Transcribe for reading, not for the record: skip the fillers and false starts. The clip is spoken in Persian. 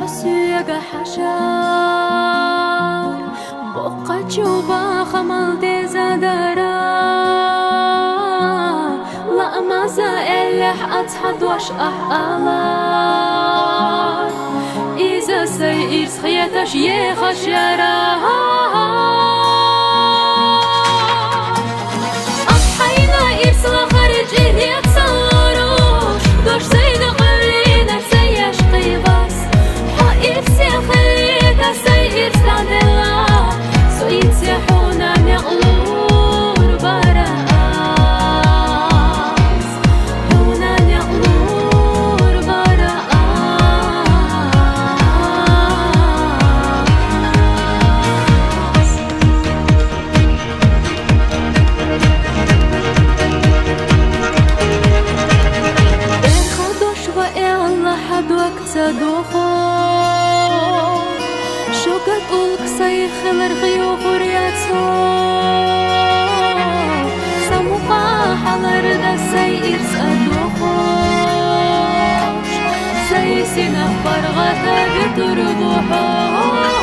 حسيق حشار بقى تشوبا خمال دي زادارا لا ما زالح أتحد واش أحقالار إذا سيئر سخيتش يخشيرا أضحينا إرسل خارج إهدي أتصوروش دوش زيد قلينا سيش قيباس حقيف سيخليك سيئر سعدلا سويت سيحونا نغلور براس حونا نغلور براس إرخدوش وإلا حدوك تدوخو شوكت أولك سيخل رغيو غرياتو سموقا حلر دا سيئر سأدوخوش سيسين أخبار غدا بتربوحوش